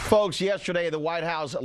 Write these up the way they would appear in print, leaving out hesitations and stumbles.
Folks, yesterday the White House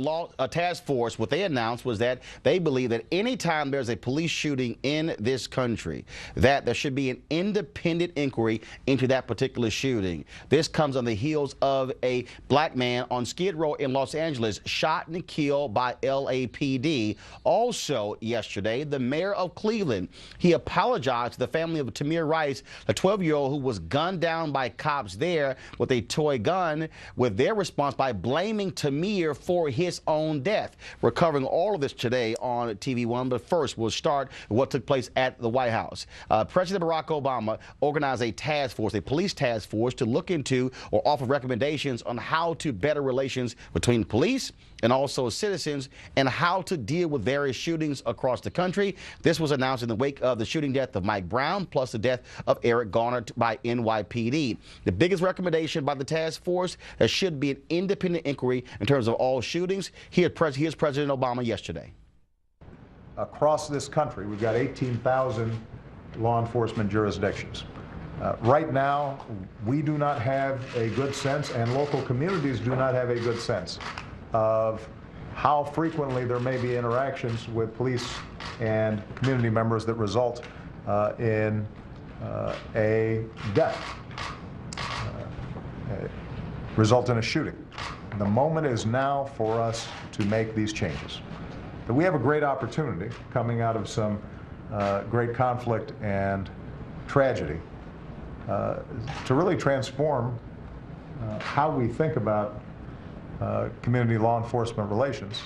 task force, what they announced was that they believe that anytime there's a police shooting in this country, that there should be an independent inquiry into that particular shooting. This comes on the heels of a black man on Skid Row in Los Angeles shot and killed by LAPD. Also yesterday, the mayor of Cleveland, he apologized to the family of Tamir Rice, a 12-year-old who was gunned down by cops there with a toy gun, with their response by blaming Tamir for his own death. We're covering all of this today on TV1, but first we'll start with what took place at the White House. President Barack Obama organized a task force, a police task force, to look into or offer recommendations on how to better relations between police and also citizens and how to deal with various shootings across the country. This was announced in the wake of the shooting death of Mike Brown, plus the death of Eric Garner by NYPD. The biggest recommendation by the task force, there should be an independent inquiry in terms of all shootings. Here's President Obama yesterday. Across this country, we've got 18,000 law enforcement jurisdictions. Right now, we do not have a good sense, and local communities do not have a good sense of how frequently there may be interactions with police and community members that result in a death, result in a shooting. The moment is now for us to make these changes. But we have a great opportunity coming out of some great conflict and tragedy to really transform how we think about community law enforcement relations.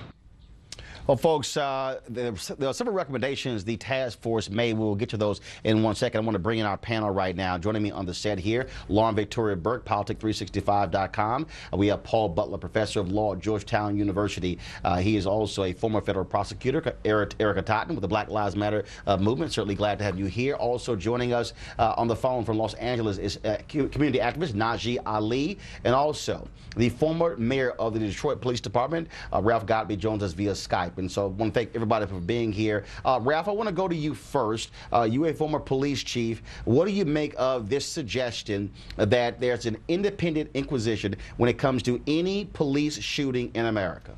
Well, folks, there are several recommendations the task force made. We'll get to those in one second. I want to bring in our panel right now. Joining me on the set here, Law and Victoria Burke, Politic365.com. We have Paul Butler, professor of law at Georgetown University. He is also a former federal prosecutor. Erica Totten with the Black Lives Matter movement. Certainly glad to have you here. Also joining us on the phone from Los Angeles is community activist Najee Ali, and also the former mayor of the Detroit Police Department, Ralph Godby, joins us via Skype. And so I want to thank everybody for being here. Ralph, I want to go to you first. You a former police chief. What do you make of this suggestion that there's an independent inquisition when it comes to any police shooting in America?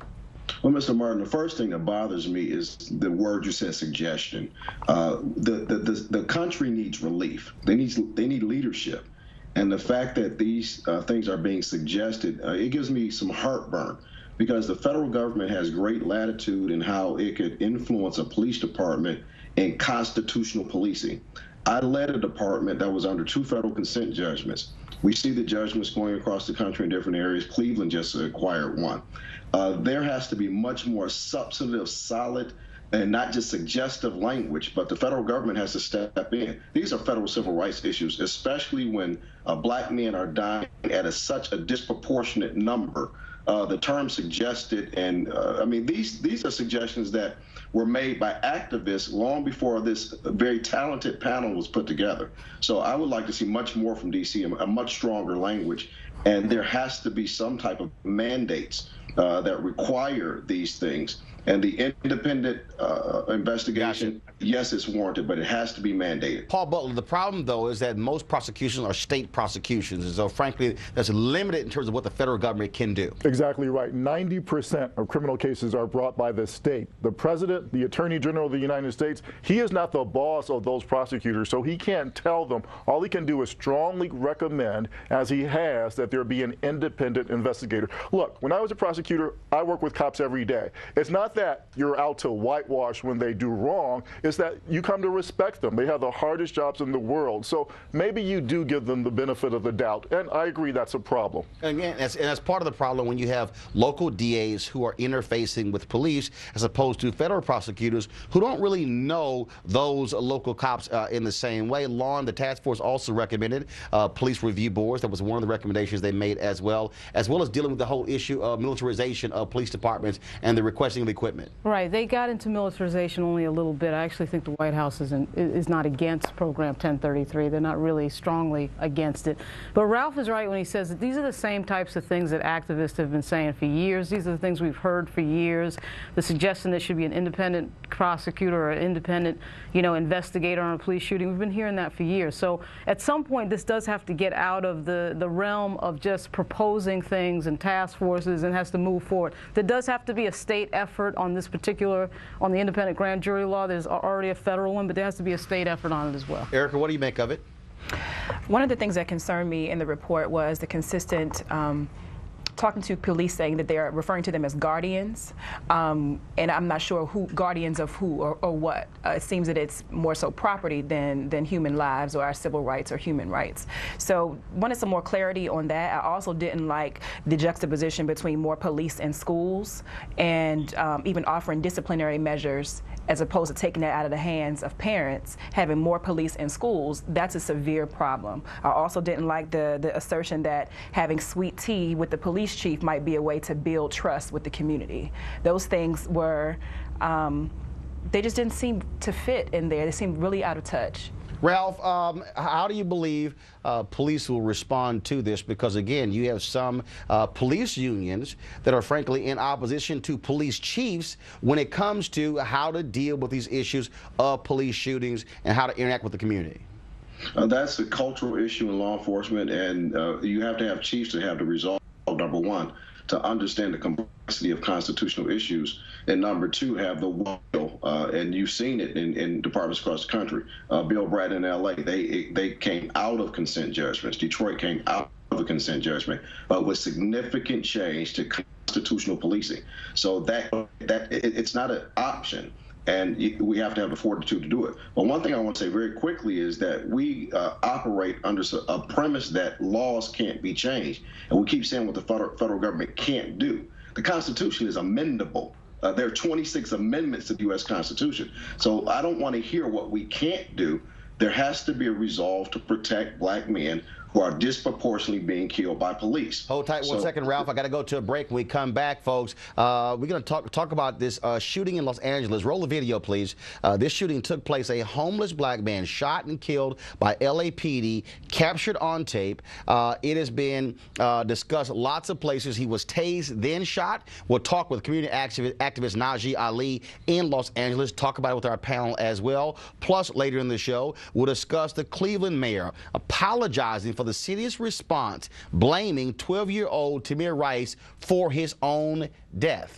Well, Mr. Martin, the first thing that bothers me is the word you said, suggestion. The country needs relief. They need leadership. And the fact that these things are being suggested, it gives me some heartburn, because the federal government has great latitude in how it could influence a police department in constitutional policing. I led a department that was under 2 federal consent judgments. We see the judgments going across the country in different areas. Cleveland just acquired one. There has to be much more substantive, solid, and not just suggestive language, but the federal government has to step in. These are federal civil rights issues, especially when black men are dying at such a disproportionate number. The term suggested, and I mean, these are suggestions that were made by activists long before this very talented panel was put together. So I would like to see much more from DC, a much stronger language, and there has to be some type of mandates that require these things. And the independent investigation, yes, it's warranted, but it has to be mandated. Paul Butler, the problem, though, is that most prosecutions are state prosecutions. And so, frankly, that's limited in terms of what the federal government can do. Exactly right. 90% of criminal cases are brought by the state. The president, the attorney general of the United States, he is not the boss of those prosecutors, so he can't tell them. All he can do is strongly recommend, as he has, that there be an independent investigator. Look, when I was a prosecutor, I work with cops every day. It's not that you're out to whitewash when they do wrong, is that you come to respect them. They have the hardest jobs in the world. So maybe you do give them the benefit of the doubt. And I agree that's a problem. And again, that's part of the problem when you have local DAs who are interfacing with police as opposed to federal prosecutors who don't really know those local cops in the same way. Law and the task force also recommended police review boards. That was one of the recommendations they made as well as dealing with the whole issue of militarization of police departments and the requesting of equipment. Right. They got into militarization only a little bit. I actually think the White House is not against Program 1033. They're not really strongly against it. But Ralph is right when he says that these are the same types of things that activists have been saying for years. These are the things we've heard for years. The suggestion there should be an independent prosecutor or an independent, investigator on a police shooting. We've been hearing that for years. So at some point, this does have to get out of the realm of just proposing things and task forces and has to move forward. There does have to be a state effort on this particular, on the independent grand jury law. There's already a federal one, but there has to be a state effort on it as well. Erica, what do you make of it? One of the things that concerned me in the report was the consistent talking to police saying that they're referring to them as guardians, and I'm not sure who guardians of who or what. It seems that it's more so property than human lives or our civil rights or human rights. So wanted some more clarity on that. I also didn't like the juxtaposition between more police in schools and even offering disciplinary measures as opposed to taking that out of the hands of parents. Having more police in schools, that's a severe problem. I also didn't like the assertion that having sweet tea with the police chief might be a way to build trust with the community. Those things were, they just didn't seem to fit in there. They seemed really out of touch. Ralph, how do you believe police will respond to this? Because again, you have some police unions that are frankly in opposition to police chiefs when it comes to how to deal with these issues of police shootings and how to interact with the community. That's a cultural issue in law enforcement, and you have to have chiefs to have the resolve, number one, to understand the complexity of constitutional issues, and number two, have the will, and you've seen it in departments across the country. Bill Brad in LA, they came out of consent judgments. Detroit came out of a consent judgment, with significant change to constitutional policing. So it's not an option, and we have to have the fortitude to do it. But one thing I want to say very quickly is that we operate under a premise that laws can't be changed. And we keep saying what the federal government can't do. The Constitution is amendable. There are 26 amendments to the U.S. Constitution. So I don't want to hear what we can't do. There has to be a resolve to protect black men who are disproportionately being killed by police. Hold tight one second, Ralph. I got to go to a break. When we come back, folks, we're going to talk about this shooting in Los Angeles. Roll the video, please. This shooting took place. A homeless black man shot and killed by LAPD, captured on tape. It has been discussed lots of places. He was tased, then shot. We'll talk with community activist Najee Ali in Los Angeles. Talk about it with our panel as well. Plus, later in the show, we'll discuss the Cleveland mayor apologizing for the city's response, blaming 12-year-old Tamir Rice for his own death.